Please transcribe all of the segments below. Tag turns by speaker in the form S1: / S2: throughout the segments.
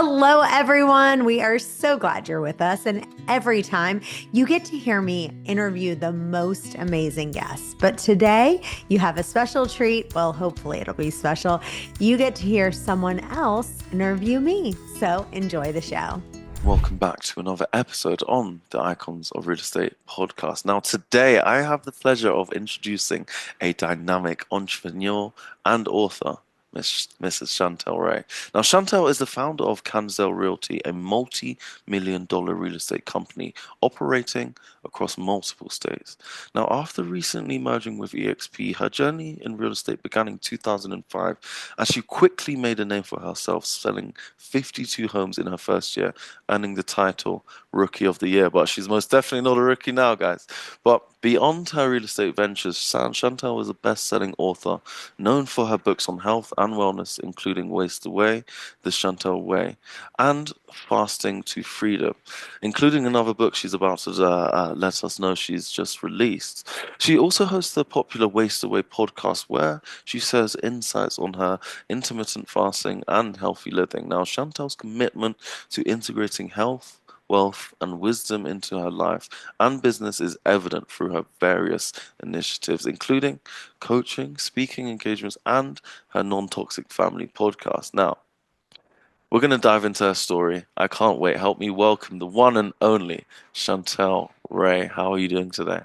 S1: Hello, everyone. We are so glad you're with us. And every time you get to hear me interview the most amazing guests. But today you have a special treat. Well, hopefully it'll be special. You get to hear someone else interview me. So enjoy the show.
S2: Welcome back to another episode on the Icons of Real Estate podcast. Now, today I have the pleasure of introducing a dynamic entrepreneur and author, Mrs. Chantel Ray. Now, Chantel is the founder of CanZell Realty, a multi-million-dollar real estate company operating across multiple states. Now, after recently merging with EXP, her journey in real estate began in 2005, as she quickly made a name for herself, selling 52 homes in her first year, earning the title Rookie of the Year. But she's most definitely not a rookie now, guys. But beyond her real estate ventures, Chantel is a best-selling author known for her books on health and wellness, including Waste Away, The Chantel Way, and Fasting to Freedom, including another book she's about to let us know she's just released. She also hosts the popular Waste Away podcast, where she shares insights on her intermittent fasting and healthy living. Now, Chantel's commitment to integrating health, wealth, and wisdom into her life and business is evident through her various initiatives, including coaching, speaking engagements, and her non-toxic family podcast. Now, we're going to dive into her story. I can't wait. Help me welcome the one and only Chantel Ray. How are you doing today?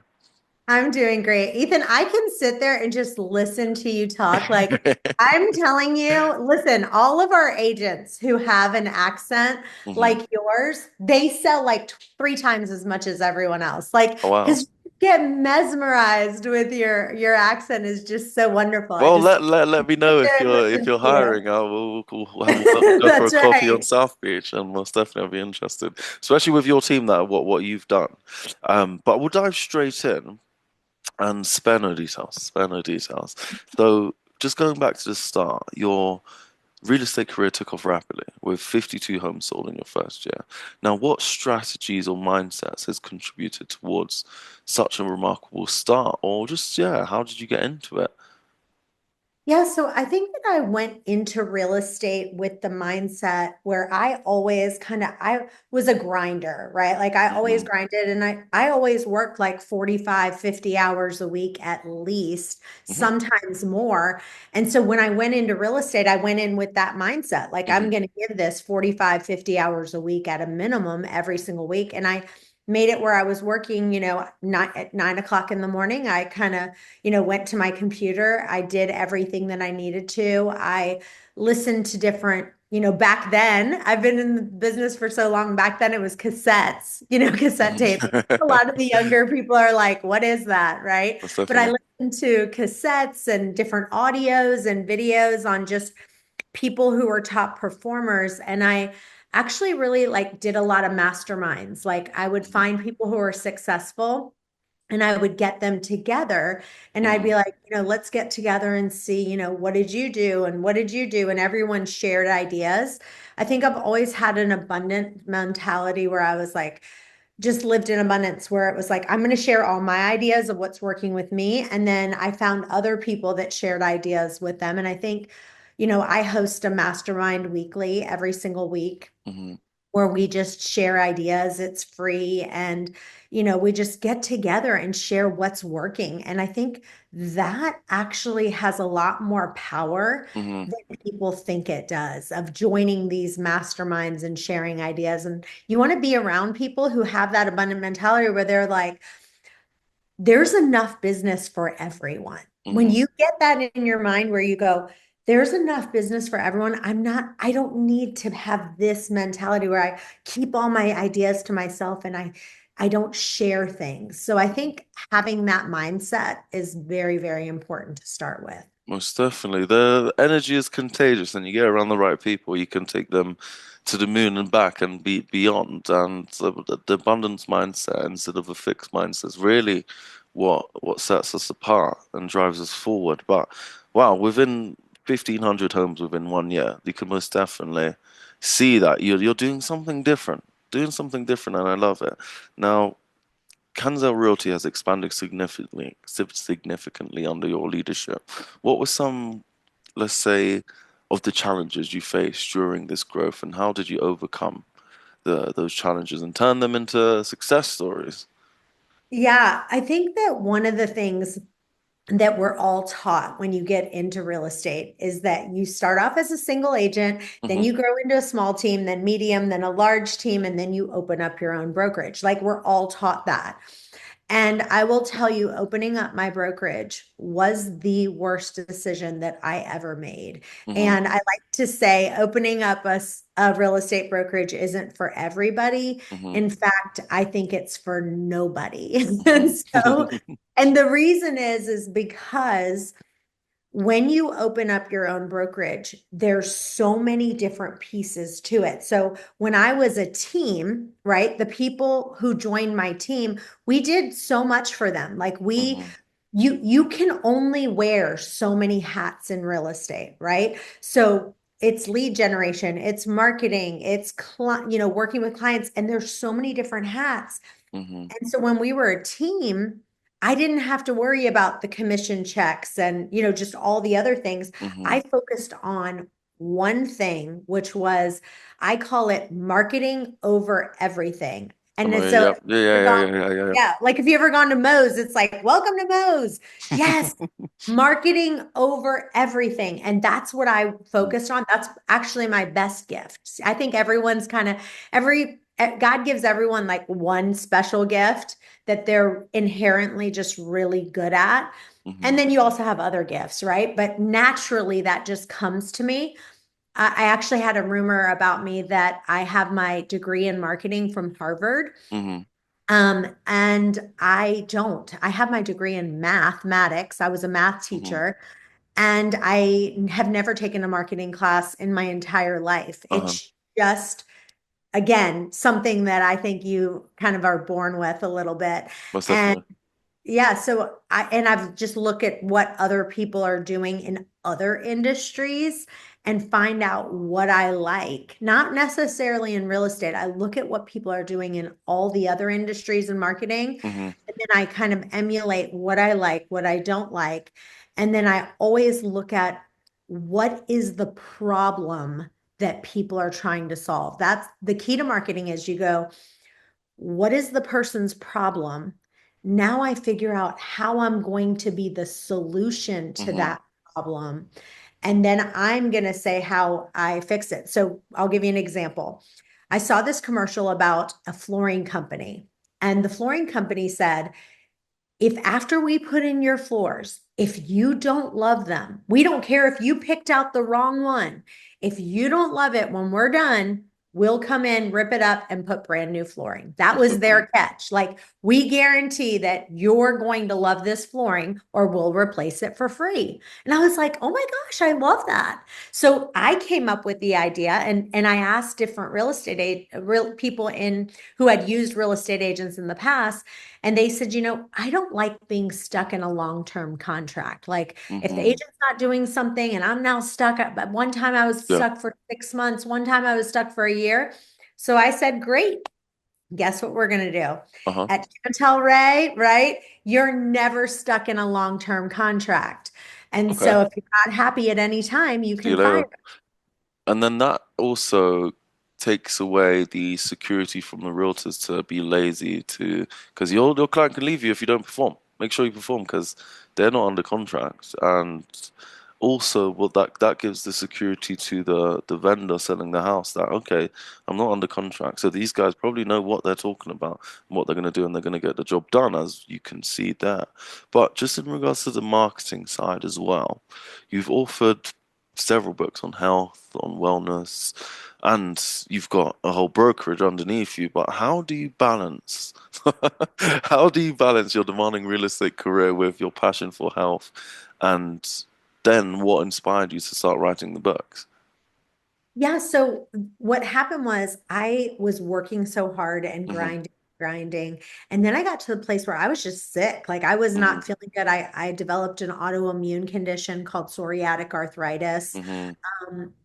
S1: I'm doing great. Ethan, I can sit there and just listen to you talk. Like I'm telling you, listen, all of our agents who have an accent
S2: Hmm.
S1: like yours, they sell like three times as much as everyone else. Like,
S2: Oh, wow.
S1: because you get mesmerized with your accent is just so wonderful. I
S2: Well,
S1: just
S2: let me know
S1: sit there and
S2: if
S1: listen
S2: you're
S1: to you.
S2: hiring. We'll go for a
S1: That's
S2: coffee on
S1: right.
S2: South Beach, and most definitely I'll be interested, especially with your team. That what you've done. But we'll dive straight in and spare no details. Spare no details. So just going back to the start, your real estate career took off rapidly with 52 homes sold in your first year. Now, what strategies or mindsets has contributed towards such a remarkable start, or just how did you get into it?
S1: Yeah, so I think that I went into real estate with the mindset where I was a grinder, right? Like I always
S2: Hmm.
S1: grinded and I always worked like 45, 50 hours a week at least,
S2: Hmm.
S1: sometimes more. And so when I went into real estate, I went in with that mindset. Like I'm
S2: Hmm.
S1: going to give this 45, 50 hours a week at a minimum every single week. And I made it where I was working, at 9 o'clock in the morning. I kind of went to my computer. I did everything that I needed to. I listened to different, back then, I've been in the business for so long. Back then it was cassettes, cassette tapes. A lot of the younger people are like, what is that? Right.
S2: Most
S1: But I
S2: definitely.
S1: listened to cassettes and different audios and videos on just people who are top performers. And I actually really like did a lot of masterminds. Like I would
S2: Hmm.
S1: find people who are successful and I would get them together and I'd
S2: Hmm.
S1: be like, let's get together and see, what did you do and what did you do? And everyone shared ideas. I think I've always had an abundant mentality where I was like, just lived in abundance where it was like, I'm going to share all my ideas of what's working with me. And then I found other people that shared ideas with them. And I think, I host a mastermind weekly every single week
S2: Hmm.
S1: where we just share ideas. It's free. And, we just get together and share what's working. And I think that actually has a lot more power
S2: Hmm.
S1: than people think it does of joining these masterminds and sharing ideas. And you want to be around people who have that abundant mentality where they're like, there's enough business for everyone. When
S2: Hmm.
S1: you get that in your mind where you go, there's enough business for everyone. I don't need to have this mentality where I keep all my ideas to myself and I don't share things. So I think having that mindset is very, very important to start with.
S2: Most definitely. The energy is contagious, and you get around the right people, you can take them to the moon and back and be beyond. And the abundance mindset instead of a fixed mindset is really what sets us apart and drives us forward. But wow, within 1,500 homes within 1 year, you can most definitely see that you're doing something different, and I love it. Now, CanZell Realty has expanded significantly under your leadership. What were some, let's say, of the challenges you faced during this growth, and how did you overcome those challenges and turn them into success stories?
S1: Yeah, I think that one of the things that we're all taught when you get into real estate is that you start off as a single agent, then
S2: Hmm.
S1: you grow into a small team, then medium, then a large team, and then you open up your own brokerage. Like we're all taught that. And I will tell you, opening up my brokerage was the worst decision that I ever made.
S2: Hmm.
S1: And I like to say, opening up a real estate brokerage isn't for everybody.
S2: Hmm.
S1: In fact, I think it's for nobody.
S2: Hmm.
S1: And so, and the reason is because when you open up your own brokerage, there's so many different pieces to it. So when I was a team, right, the people who joined my team, we did so much for them. Like we,
S2: Hmm.
S1: you can only wear so many hats in real estate, right? So it's lead generation, it's marketing, it's working with clients, and there's so many different hats.
S2: Hmm.
S1: And so when we were a team, I didn't have to worry about the commission checks and, just all the other things.
S2: Hmm.
S1: I focused on one thing, which was, I call it marketing over everything. And then so
S2: Yeah,
S1: if
S2: yeah,
S1: you ever
S2: yeah,
S1: gone,
S2: yeah, yeah, yeah,
S1: yeah, like if you ever gone to Moe's, it's like, welcome to Moe's. Yes, marketing over everything. And that's what I
S2: yeah.
S1: focused on. That's actually my best gift. I think everyone's kind of God gives everyone like one special gift that they're inherently just really good at.
S2: Hmm.
S1: And then you also have other gifts, right? But naturally, that just comes to me. I actually had a rumor about me that I have my degree in marketing from Harvard.
S2: Hmm.
S1: And I don't. I have my degree in mathematics. I was a math
S2: Hmm.
S1: teacher, and I have never taken a marketing class in my entire life.
S2: Uh-huh.
S1: It's just, again, something that I think you kind of are born with a little bit.
S2: Most
S1: And
S2: definitely.
S1: yeah, so I've just look at what other people are doing in other industries and find out what I like. Not necessarily in real estate. I look at what people are doing in all the other industries and marketing,
S2: Hmm.
S1: and then I kind of emulate what I like, what I don't like. And then I always look at what is the problem that people are trying to solve. That's the key to marketing is you go, what is the person's problem? Now I figure out how I'm going to be the solution to
S2: Hmm.
S1: that problem. And then I'm going to say how I fix it. So I'll give you an example. I saw this commercial about a flooring company, and the flooring company said, if after we put in your floors, if you don't love them, we don't care if you picked out the wrong one. If you don't love it when we're done, we'll come in, rip it up, and put brand new flooring. That was their catch. Like, we guarantee that you're going to love this flooring or we'll replace it for free. And I was like, oh my gosh, I love that. So I came up with the idea, and I asked different real people in who had used real estate agents in the past, and they said, I don't like being stuck in a long-term contract. Like if the
S2: Hmm.
S1: agent's not doing something and I'm now stuck, but one time I was
S2: Yeah.
S1: stuck for 6 months, one time I was stuck for a year. So I said, great, guess what we're going to do?
S2: Uh-huh.
S1: At Chantel Ray, right? You're never stuck in a long-term contract. And
S2: Okay.
S1: so if you're not happy at any time, you
S2: See you
S1: can
S2: later.
S1: fire.
S2: And then that also takes away the security from the realtors to be lazy to because your client can leave you if you don't perform. Make sure you perform because they're not under contract. And also what that gives the security to the vendor selling the house that okay, I'm not under contract. So these guys probably know what they're talking about and what they're gonna do and they're gonna get the job done as you can see there. But just in regards to the marketing side as well, you've authored several books on health, on wellness, and you've got a whole brokerage underneath you. But how do you balance? How do you balance your demanding real estate career with your passion for health? And then what inspired you to start writing the books?
S1: Yeah, so what happened was I was working so hard and
S2: Hmm.
S1: grinding. And then I got to the place where I was just sick. Like I was
S2: Hmm.
S1: not feeling good. I developed an autoimmune condition called psoriatic arthritis.
S2: Hmm.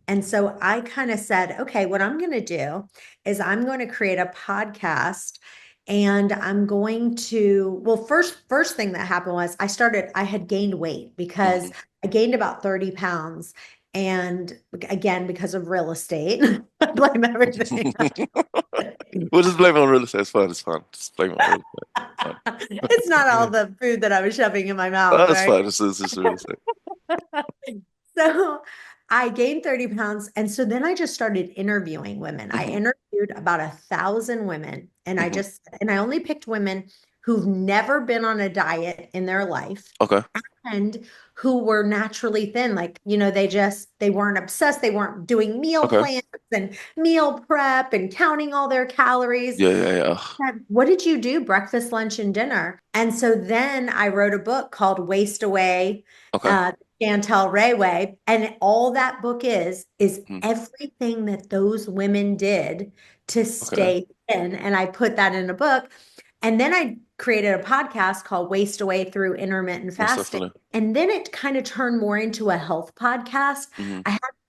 S1: And so I kind of said, okay, what I'm going to do is I'm going to create a podcast, and I'm going to, well, first thing that happened was I had gained weight because
S2: Hmm.
S1: I gained about 30 pounds. And again, because of real estate, I blame everything.
S2: We'll just blame it on real estate. It's fine. It's fine. Just blame it on real estate.
S1: It's not all
S2: Fine.
S1: the food that I was shoving in my mouth,
S2: That's
S1: right?
S2: fine. It's just real estate.
S1: So I gained 30 pounds. And so then I just started interviewing women. I
S2: Hmm.
S1: interviewed about 1,000 women. And
S2: Hmm.
S1: I only picked women who've never been on a diet in their life
S2: Okay.
S1: and who were naturally thin. Like, they weren't obsessed. They weren't doing meal
S2: Okay.
S1: plans and meal prep and counting all their calories.
S2: Yeah, yeah, yeah.
S1: What did you do? Breakfast, lunch, and dinner. And so then I wrote a book called Waste Away,
S2: Okay.
S1: uh, Chantel Ray Way. And all that book is
S2: Mm.
S1: everything that those women did to
S2: Okay.
S1: stay thin. And I put that in a book. And then I created a podcast called Waste Away Through Intermittent
S2: Most
S1: Fasting.
S2: definitely.
S1: And then it kind of turned more into a health podcast.
S2: Hmm.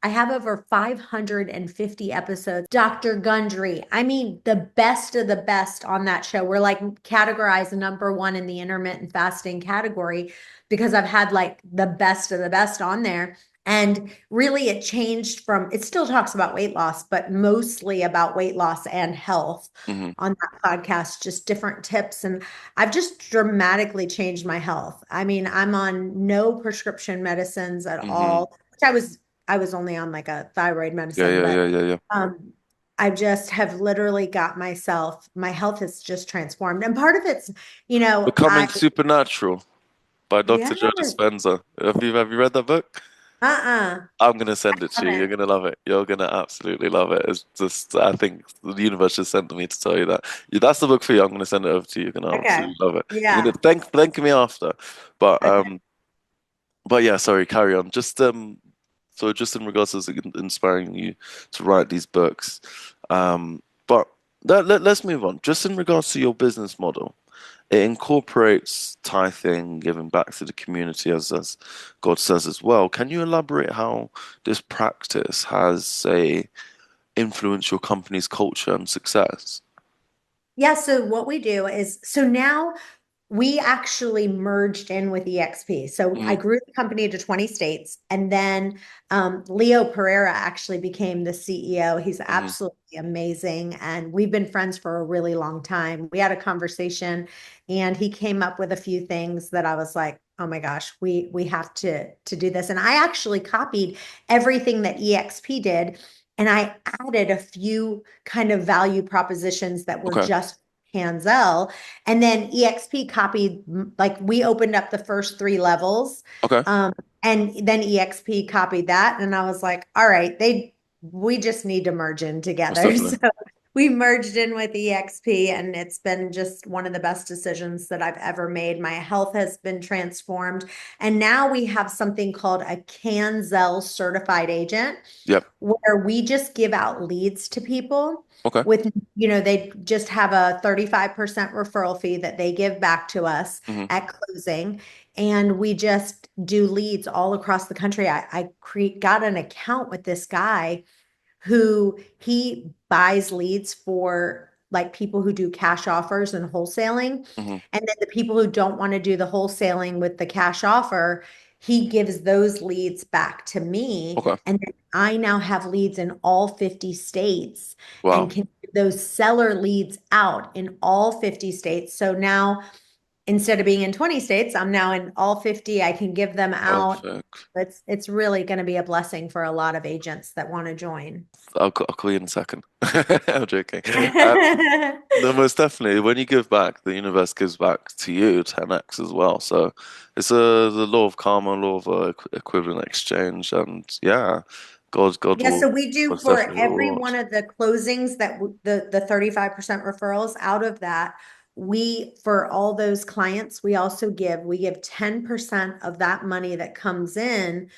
S1: I have over 550 episodes. Dr. Gundry, I mean, the best of the best on that show. We're like categorized number one in the intermittent fasting category because I've had like the best of the best on there. And really, it changed from, it still talks about weight loss, but mostly about weight loss and health
S2: Hmm.
S1: on that podcast, just different tips. And I've just dramatically changed my health. I mean, I'm on no prescription medicines at
S2: Hmm.
S1: all, which I was only on like a thyroid
S2: Yeah,
S1: medicine,
S2: yeah,
S1: but
S2: yeah, yeah, yeah.
S1: I just have literally got my health has just transformed. And part of it's,
S2: Becoming Supernatural by
S1: yeah,
S2: Dr. Joe Dispenza. Have you read that book?
S1: uh-uh.
S2: I'm gonna send it
S1: I
S2: to you. You're
S1: haven't.
S2: gonna love it. You're gonna absolutely love it. It's just, I think the universe just sent me to tell you that. Yeah, that's the book for you. I'm gonna send it over to you. You're gonna
S1: Okay.
S2: absolutely love it. You're gonna
S1: Yeah.
S2: thank me after. But
S1: Okay.
S2: yeah, sorry, carry on. So just in regards to inspiring you to write these books, but let's move on. Just in regards to your business model, it incorporates tithing, giving back to the community as God says as well. Can you elaborate how this practice has influenced your company's culture and success?
S1: Yeah, so what we do is so now we actually merged in with EXP. So I
S2: Hmm.
S1: grew the company to 20 states, and then Leo Pereira actually became the CEO. He's
S2: Hmm.
S1: absolutely amazing, and we've been friends for a really long time. We had a conversation, and he came up with a few things that I was like, "Oh my gosh, we have to do this." And I actually copied everything that EXP did, and I added a few kind of value propositions that were
S2: Okay.
S1: just CanZell. And then EXP copied, like we opened up the first three levels.
S2: Okay.
S1: Um, and then EXP copied that. And I was like, all right, we just need to merge in
S2: Most
S1: together.
S2: definitely.
S1: So we merged in with EXP, and it's been just one of the best decisions that I've ever made. My health has been transformed. And now we have something called a CanZell certified agent
S2: Yep.
S1: where we just give out leads to people
S2: Okay.
S1: with, they just have a 35% referral fee that they give back to us
S2: Hmm.
S1: at closing. And we just do leads all across the country. Got an account with this guy who he buys leads for like people who do cash offers and wholesaling.
S2: Hmm.
S1: And then the people who don't want to do the wholesaling with the cash offer, he gives those leads back to me.
S2: Okay.
S1: And then I now have leads in all 50 states and
S2: Wow.
S1: can give those seller leads out in all 50 states. So now instead of being in 20 states, I'm now in all 50. I can give them out.
S2: Perfect.
S1: It's really going to be a blessing for a lot of agents that want to join.
S2: I'll call you in a second. I'm joking. No, most definitely. When you give back, the universe gives back to you 10x as well. So it's the law of karma, law of equivalent exchange, and yeah, God
S1: Yeah,
S2: will
S1: so we do
S2: most
S1: for
S2: definitely
S1: every
S2: reward.
S1: one of the closings that the 35% referrals out of that, we for all those clients, we give 10% of that money that comes in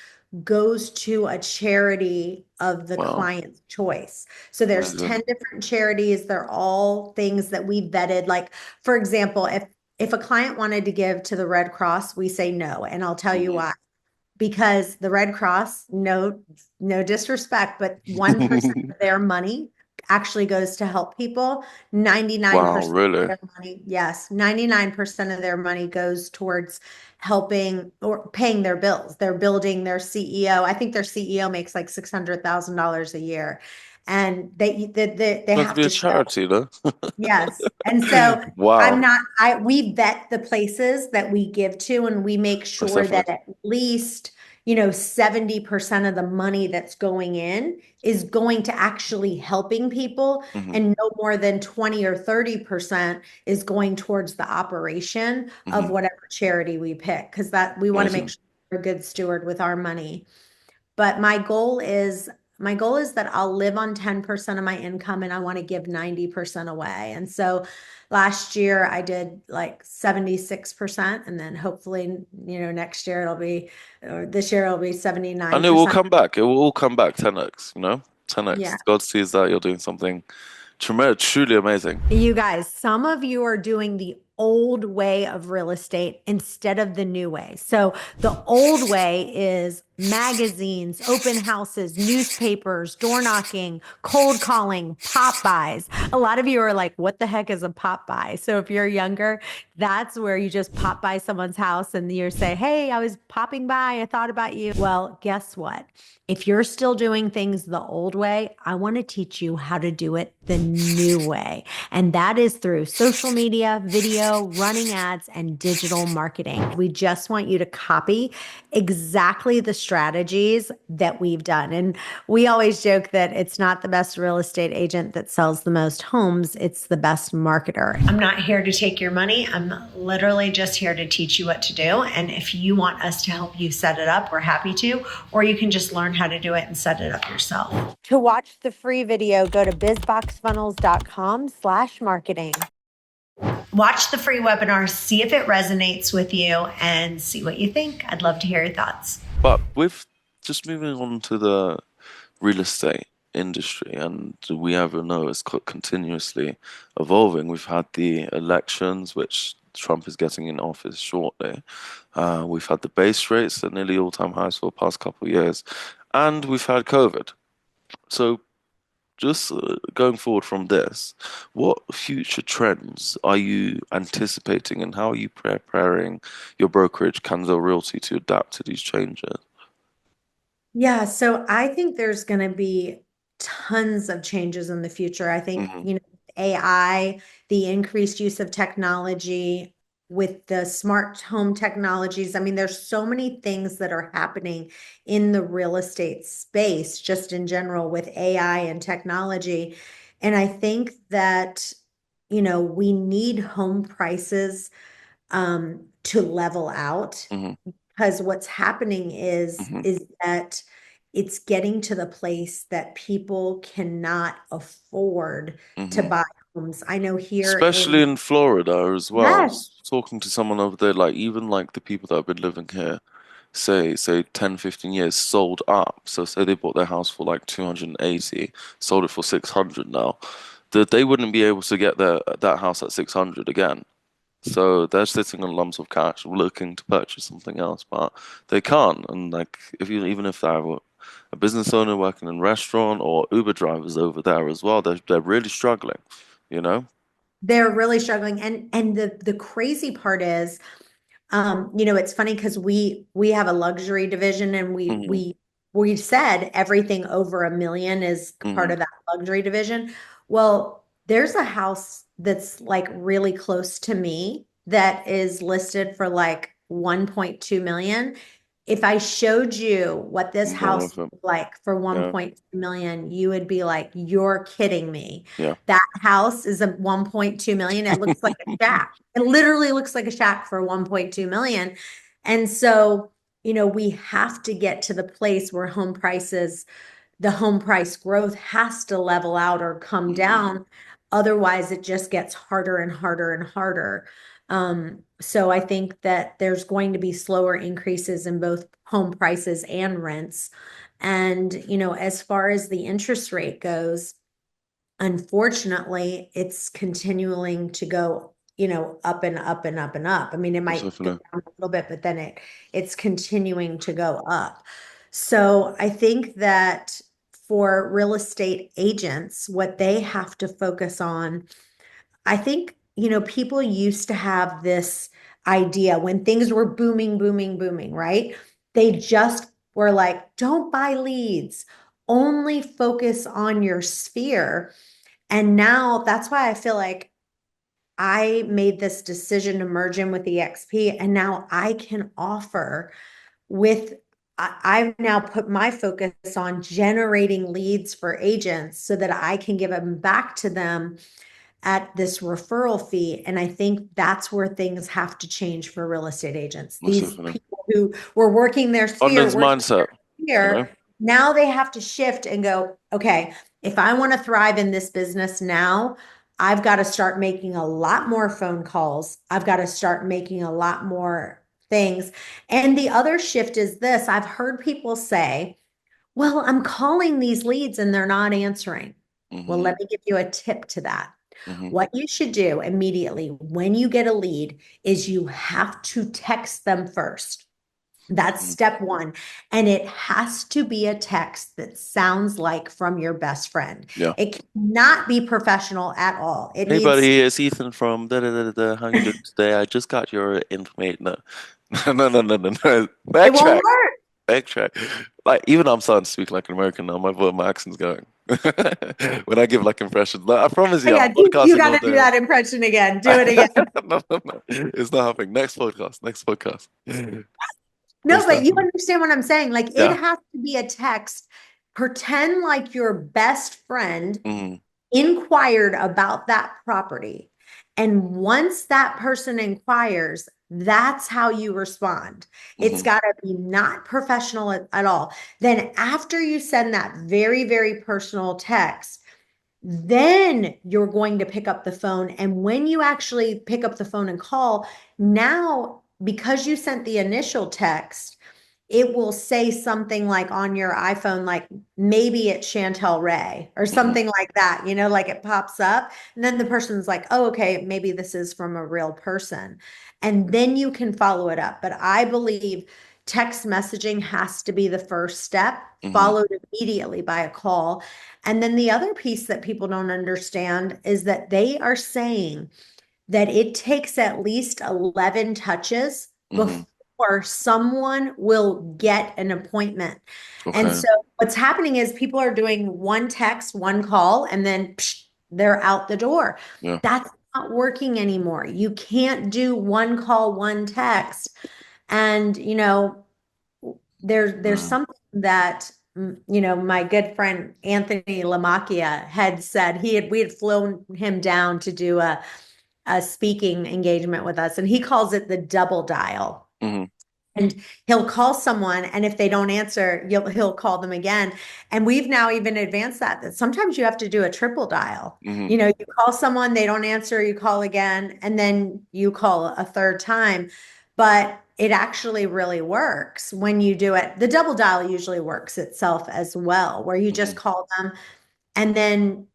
S1: goes to a charity of the
S2: Wow,
S1: client's choice. So there's
S2: amazing.
S1: 10 different charities. They're all things that we vetted. Like, for example, if a client wanted to give to the Red Cross, we say no, and I'll tell you
S2: Hmm.
S1: why. Because the Red Cross, no disrespect, but 1% of their money actually goes to help people.
S2: Wow,
S1: 99% of
S2: really?
S1: their money, yes, 99% of their money goes towards helping or paying their bills. They're building their CEO. I think their CEO makes like $600,000 a year. And they
S2: Meant to
S1: have
S2: be a
S1: to show.
S2: charity, though.
S1: Yes. And so
S2: Wow,
S1: we vet the places that we give to, and we make
S2: that's
S1: sure that
S2: definitely.
S1: at least, 70% of the money that's going in is going to actually helping people,
S2: Hmm.
S1: and no more than 20 or 30% is going towards the operation of
S2: Hmm.
S1: whatever charity we pick, because that we want to make
S2: Amazing.
S1: sure we're a good steward with our money. But my goal is that I'll live on 10% of my income and I want to give 90% away. And so last year I did like 76%, and then hopefully, next year or this year it'll be
S2: And it will
S1: 79%.
S2: come back. It will all come back 10x, 10x.
S1: Yeah.
S2: God sees that you're doing something tremendous, truly amazing.
S1: You guys, some of you are doing the old way of real estate instead of the new way. So the old way is magazines, open houses, newspapers, door knocking, cold calling, pop buys. A lot of you are like, what the heck is a pop buy? So if you're younger, that's where you just pop by someone's house and you say, hey, I was popping by. I thought about you. Well, guess what? If you're still doing things the old way, I want to teach you how to do it the new way. And that is through social media, video, running ads, and digital marketing. We just want you to copy exactly the strategies that we've done. And we always joke that it's not the best real estate agent that sells the most homes, it's the best marketer. I'm not here to take your money. I'm literally just here to teach you what to do. And if you want us to help you set it up, we're happy to, or you can just learn how to do it and set it up yourself. To watch the free video, go to bizboxfunnels.com/marketing. Watch the free webinar, see if it resonates with you, and see what you think. I'd love to hear your thoughts.
S2: But with just moving on to the real estate industry, and we ever know it's continuously evolving. We've had the elections, which Trump is getting in office shortly. We've had the base rates at nearly all-time highs for the past couple of years, and we've had COVID. So just going forward from this, what future trends are you anticipating, and how are you preparing your brokerage, CanZell Realty, to adapt to these changes?
S1: Yeah, so I think there's going to be tons of changes in the future. I think,
S2: Hmm.
S1: AI, the increased use of technology with the smart home technologies. I mean, there's so many things that are happening in the real estate space, just in general with AI and technology. And I think that, we need home prices to level out,
S2: Hmm.
S1: because what's happening is
S2: Hmm.
S1: is that it's getting to the place that people cannot afford to
S2: Hmm.
S1: buy homes. I know here
S2: Especially
S1: in,
S2: in Florida as well. I
S1: yes,
S2: was talking to someone over there, like even like the people that have been living here, say 10, 15 years, sold up. So say they bought their house for like 280, sold it for 600 now. That they wouldn't be able to get that house at 600 again. So they're sitting on lumps of cash looking to purchase something else, but they can't. And like even if they're a business owner working in a restaurant or Uber drivers over there as well, they're really struggling, you know?
S1: they're really struggling. And the crazy part is, it's funny because we have a luxury division, and we
S2: Hmm.
S1: we we said everything over 1 million is part
S2: Hmm.
S1: of that luxury division. Well, there's a house that's like really close to me that is listed for like 1.2 million. If I showed you what this
S2: Not
S1: house
S2: worth it.
S1: looked like for
S2: Yeah.
S1: 1.2 million, you would be like, you're kidding me.
S2: Yeah.
S1: That house is a 1.2 million. It looks like a shack. It literally looks like a shack for 1.2 million. And so, we have to get to the place where the home price growth has to level out or come
S2: Hmm.
S1: down. Otherwise, it just gets harder and harder and harder. So I think that there's going to be slower increases in both home prices and rents. And, as far as the interest rate goes, unfortunately, it's continuing to go, up and up and up and up. I mean, it
S2: Most
S1: might go
S2: definitely.
S1: down a little bit, but then it's continuing to go up. So I think that for real estate agents, what they have to focus on, I think, people used to have this idea when things were booming, booming, booming, right? They just were like, don't buy leads, only focus on your sphere. And now that's why I feel like I made this decision to merge in with EXP, and now I can offer with I've now put my focus on generating leads for agents so that I can give them back to them at this referral fee. And I think that's where things have to change for real estate agents.
S2: Most
S1: These
S2: definitely.
S1: people who were working their sphere,
S2: Abundance
S1: working
S2: mindset, you know?
S1: here, now they have to shift and go, okay, if I want to thrive in this business now, I've got to start making a lot more phone calls. I've got to start making a lot more things. And the other shift is this. I've heard people say, well, I'm calling these leads and they're not answering. Well,
S2: Hmm.
S1: let me give you a tip to that.
S2: Hmm.
S1: What you should do immediately when you get a lead is you have to text them first. That's
S2: Hmm.
S1: step one. And it has to be a text that sounds like from your best friend.
S2: Yeah.
S1: It cannot be professional at all. It
S2: Hey
S1: needs,
S2: buddy, it's Ethan from da da da da. How you doing today? I just got your information. No, no, no, no, no, no.
S1: it won't
S2: Backtrack,
S1: work.
S2: backtrack. Like even I'm starting to speak like an American now. My accent's going. When I give like impressions, like, I promise
S1: Oh,
S2: you, I'm
S1: yeah, you
S2: podcasting
S1: got
S2: all
S1: to do
S2: day.
S1: that impression again. Do it again.
S2: No, no, no. It's not happening. Next podcast. Next podcast.
S1: No,
S2: Most
S1: but you
S2: definitely.
S1: understand what I'm saying. Like it
S2: Yeah.
S1: has to be a text. Pretend like your best friend
S2: Hmm.
S1: inquired about that property. And once that person inquires, that's how you respond. It's
S2: Hmm.
S1: got to be not professional at all. Then, after you send that very, very personal text, then you're going to pick up the phone. And when you actually pick up the phone and call, now because you sent the initial text, it will say something like on your iPhone, like maybe it's Chantel Ray or
S2: Hmm.
S1: something like that, like it pops up. And then the person's like, oh, okay, maybe this is from a real person. And then you can follow it up. But I believe text messaging has to be the first step,
S2: Hmm.
S1: followed immediately by a call. And then the other piece that people don't understand is that they are saying that it takes at least 11 touches
S2: Hmm.
S1: before someone will get an appointment. And
S2: Okay.
S1: so what's happening is people are doing one text, one call, and then psh, they're out the door.
S2: Yeah.
S1: That's not working anymore. You can't do one call, one text. And, there's
S2: Mm.
S1: something that my good friend Anthony Lamacchia had said. We had flown him down to do a speaking engagement with us, and he calls it the double dial.
S2: Hmm.
S1: And he'll call someone, and if they don't answer, he'll call them again. And we've now even advanced that sometimes you have to do a triple dial.
S2: Hmm.
S1: You call someone, they don't answer, you call again, and then you call a third time. But it actually really works when you do it. The double dial usually works itself as well, where you
S2: Hmm.
S1: just call them and then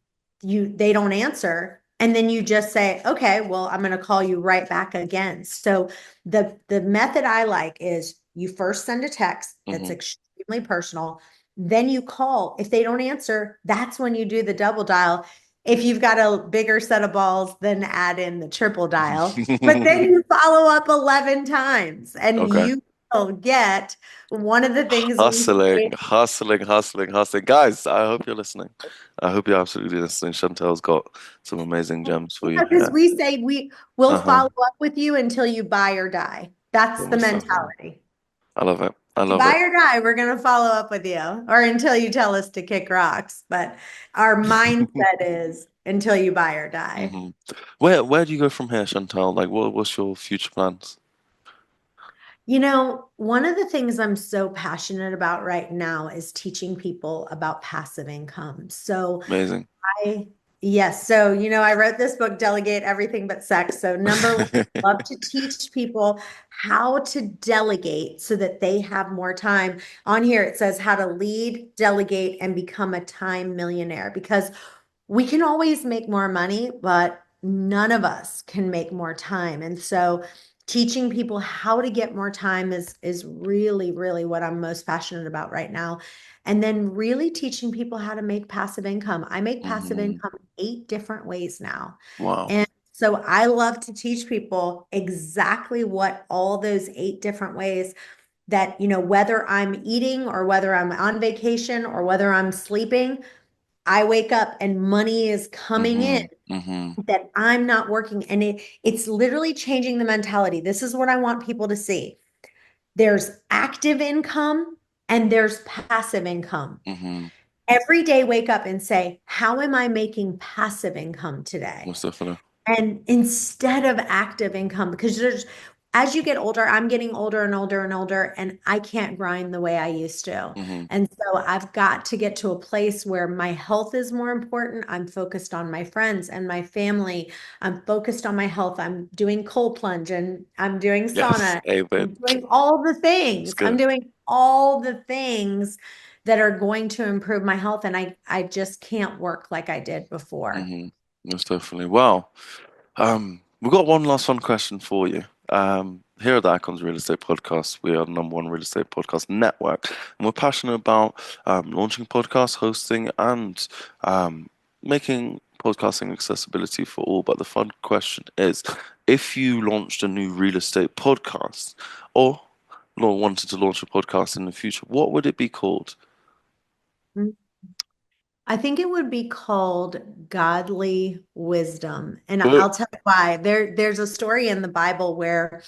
S1: they don't answer, and then you just say, okay, well, I'm going to call you right back again. So the method I like is you first send a text that's
S2: Hmm.
S1: extremely personal, then you call. If they don't answer, that's when you do the double dial. If you've got a bigger set of balls, then add in the triple dial, but then you follow up 11 times and
S2: Okay.
S1: you will get one of the things we
S2: Hustling,
S1: say.
S2: hustling, hustling, hustling. Guys, I hope you're listening. I hope you're absolutely listening. Chantel's got some amazing gems for you
S1: Because
S2: here.
S1: we say we will
S2: Uh-huh.
S1: follow up with you until you buy or die. That's the
S2: Almost definitely.
S1: mentality.
S2: I love it. I
S1: You
S2: love
S1: buy
S2: it.
S1: or die, we're going to follow up with you, or until you tell us to kick rocks. But our mindset is until you buy or die.
S2: Hmm. Where do you go from here, Chantel? Like what's your future plans?
S1: One of the things I'm so passionate about right now is teaching people about passive income. So
S2: Amazing.
S1: I, yes. So, I wrote this book, Delegate Everything But Sex. So, number one, I love to teach people how to delegate so that they have more time. On here, it says how to lead, delegate, and become a time millionaire because we can always make more money, but none of us can make more time. And so, teaching people how to get more time is really, really what I'm most passionate about right now. and then really teaching people how to make passive income. I make passive
S2: Hmm.
S1: income 8 different ways now.
S2: Wow.
S1: And so I love to teach people exactly what all those 8 different ways that, whether I'm eating or whether I'm on vacation or whether I'm sleeping, I wake up and money is coming in
S2: Hmm. Hmm.
S1: that I'm not working. And it's literally changing the mentality. This is what I want people to see. There's active income and there's passive income.
S2: Hmm.
S1: Every day, wake up and say, how am I making passive income today?
S2: Most definitely.
S1: And instead of active income, because as you get older, I'm getting older and older and older, and I can't grind the way I used to.
S2: Hmm.
S1: And so I've got to get to a place where my health is more important. I'm focused on my friends and my family. I'm focused on my health. I'm doing cold plunge and I'm doing
S2: Yes.
S1: sauna.
S2: Amen.
S1: I'm doing all the
S2: It's
S1: things. I'm
S2: good.
S1: doing all the things that are going to improve my health. And I just can't work like I did before.
S2: Hmm. Most definitely. Wow. We've got one last fun question for you. Here at the Icons Real Estate Podcast, we are the number one real estate podcast network, and we're passionate about launching podcasts, hosting, and making podcasting accessibility for all. But the fun question is, if you launched a new real estate podcast, or wanted to launch a podcast in the future, what would it be called?
S1: I think it would be called godly wisdom. And
S2: Uh,
S1: I'll tell you why. There's a story in the Bible where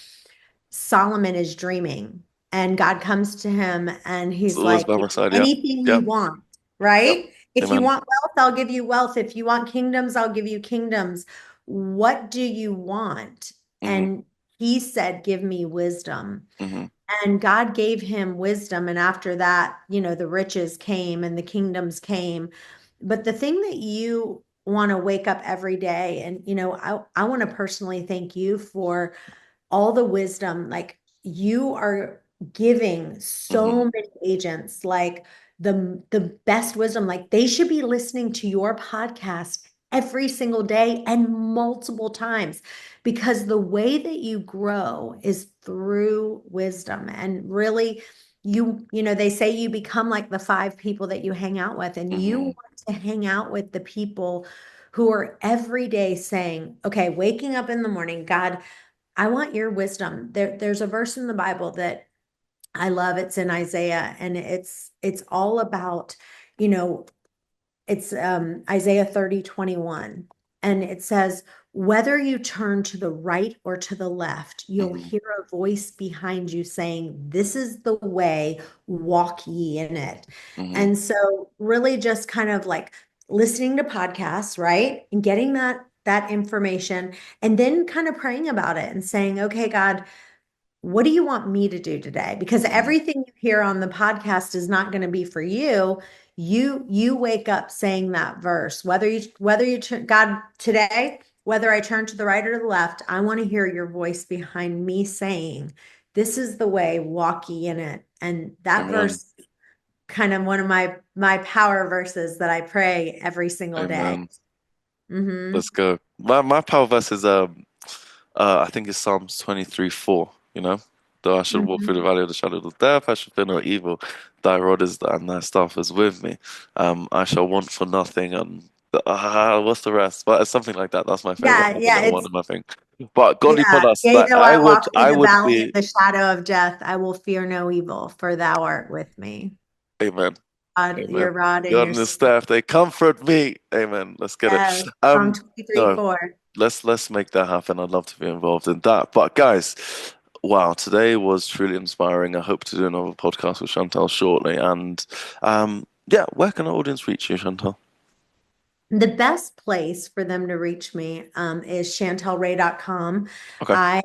S1: Solomon is dreaming and God comes to him and
S2: It's
S1: he's
S2: always
S1: like,
S2: by my side. Yep.
S1: anything you
S2: Yep.
S1: want,
S2: Yep.
S1: right? If you
S2: Amen.
S1: want wealth, I'll give you wealth. If you want kingdoms, I'll give you kingdoms. What do you want?
S2: Hmm.
S1: And he said, give me wisdom.
S2: Hmm.
S1: And God gave him wisdom. And after that, the riches came and the kingdoms came. But the thing that you want to wake up every day, and, I want to personally thank you for all the wisdom. Like you are giving
S2: Hmm.
S1: so many agents like the best wisdom. Like they should be listening to your podcast every single day and multiple times because the way that you grow is through wisdom. And really, they say you become like the 5 people that you hang out with, and you
S2: Hmm.
S1: want to hang out with the people who are every day saying, okay, waking up in the morning, God, I want your wisdom. There's a verse in the Bible that I love. It's in Isaiah, and it's all about, you know, it's Isaiah 30:21. And it says, whether you turn to the right or to the left, you'll
S2: Hmm.
S1: hear a voice behind you saying, this is the way, walk ye in it.
S2: Hmm.
S1: And so really just kind of like listening to podcasts, right? And getting that information and then kind of praying about it and saying, okay, God, what do you want me to do today? Because
S2: Hmm.
S1: everything you hear on the podcast is not going to be for you. You wake up saying that verse, whether you turn, God, today, whether I turn to the right or the left, I want to hear your voice behind me saying, this is the way, walk ye in it. And that
S2: Amen.
S1: verse, kind of one of my power verses that I pray every single day.
S2: Amen.
S1: Hmm.
S2: Let's go. My power verse is I think it's Psalms 23:4, you know? Though I should walk through the
S1: Hmm.
S2: valley of the shadow of death, I shall fear no evil. Thy rod is and thy staff is with me. I shall want for nothing and what's the rest? But it's something like that. That's my favorite.
S1: Yeah,
S2: I think
S1: yeah,
S2: that one
S1: it's
S2: of my thing. But godly
S1: Yeah,
S2: products,
S1: yea,
S2: like
S1: though I walk through
S2: I
S1: the
S2: would
S1: valley of
S2: be
S1: the shadow of death, I will fear no evil, for thou art with me.
S2: Amen.
S1: Your
S2: Amen.
S1: rod and
S2: God
S1: your
S2: and his
S1: staff.
S2: staff, they comfort me. Amen. Let's get it.
S1: Yes, Psalm
S2: Um,
S1: 23,
S2: no,
S1: 4.
S2: let's make that happen. I'd love to be involved in that. But guys, wow, today was truly inspiring. I hope to do another podcast with Chantel shortly. And yeah, where can our audience reach you, Chantel?
S1: The best place for them to reach me is chantelray.com.
S2: Okay.
S1: I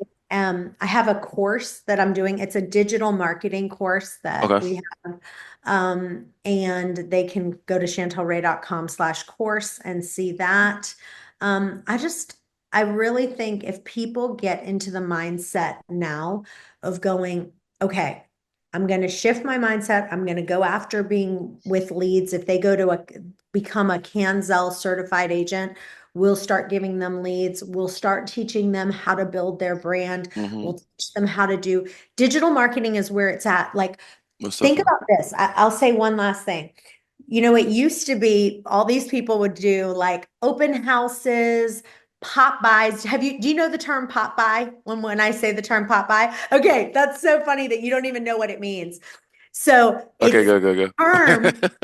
S1: have a course that I'm doing. It's a digital marketing course that
S2: Okay.
S1: we have. And they can go to chantelray.com/course and see that. I just, I really think if people get into the mindset now of going, okay, I'm going to shift my mindset. I'm going to go after being with leads. If they go to become a CanZell certified agent, we'll start giving them leads. We'll start teaching them how to build their brand.
S2: Hmm.
S1: We'll teach them how to do digital marketing is where it's at. Like
S2: Most
S1: Think
S2: definitely.
S1: about this. I'll say one last thing. It used to be all these people would do like open houses, pop buys. Do you know the term pop buy when I say the term pop buy? Okay, that's so funny that you don't even know what it means. So
S2: Okay,
S1: it's
S2: go, go, go.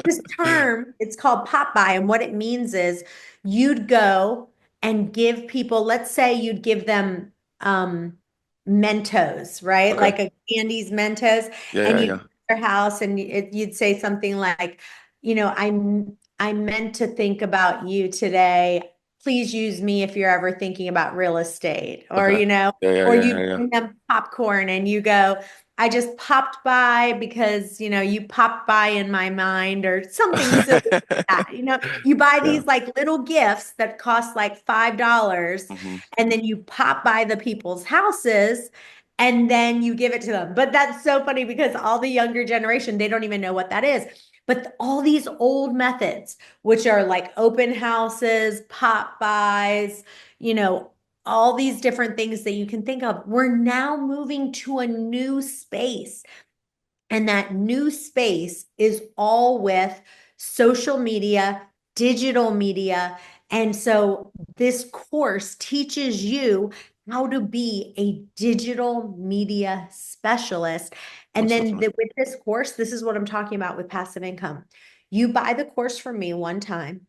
S1: this term, it's called pop buy. And what it means is you'd go and give people, let's say you'd give them Mentos, right?
S2: Okay.
S1: Like a candies Mentos,
S2: Yeah,
S1: and
S2: yeah,
S1: you'd
S2: yeah.
S1: go to their house and you'd say something like, I meant to think about you today. Please use me if you're ever thinking about real estate, or
S2: Okay. Yeah, yeah,
S1: or
S2: yeah,
S1: you
S2: yeah, yeah.
S1: bring them popcorn and you go, I just popped by because, you popped by in my mind or something silly like that. You buy
S2: Yeah.
S1: these like little gifts that cost like $5
S2: Hmm.
S1: and then you pop by the people's houses and then you give it to them. But that's so funny because all the younger generation, they don't even know what that is. But all these old methods, which are like open houses, pop buys, you know, all these different things that you can think of. We're now moving to a new space. And that new space is all with social media, digital media. And so this course teaches you how to be a digital media specialist. And
S2: Most
S1: then
S2: definitely.
S1: with this course, this is what I'm talking about with passive income. You buy the course from me one time,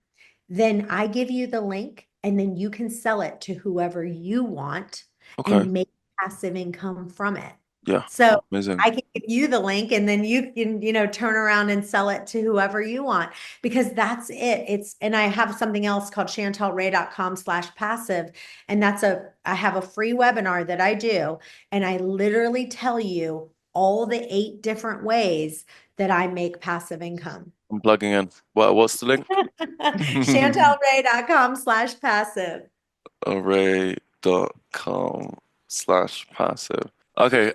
S1: then I give you the link, and then you can sell it to whoever you want
S2: Okay.
S1: and make passive income from it.
S2: Yeah.
S1: So
S2: Amazing.
S1: I can give you the link and then you can, turn around and sell it to whoever you want because that's it. And I have something else called chantelray.com/passive. And I have a free webinar that I do. And I literally tell you all the 8 different ways that I make passive income.
S2: I'm plugging in. What's the link?
S1: chantelray.com/passive.
S2: Array.com/passive. Okay,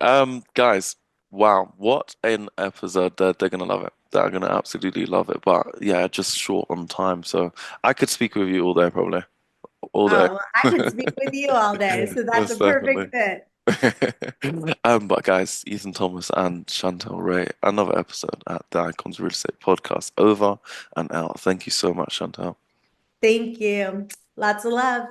S2: guys, wow, what an episode. They're gonna love it. They're gonna absolutely love it. But yeah, just short on time, so I could speak with you all day, probably. All day.
S1: Oh, well, I could speak with you all day. So that's a
S2: Most
S1: perfect
S2: definitely.
S1: fit.
S2: But guys, Ethan Thomas and Chantel Ray, another episode at the Icons Real Estate Podcast over and out. Thank you so much, Chantel.
S1: Thank you. Lots of love.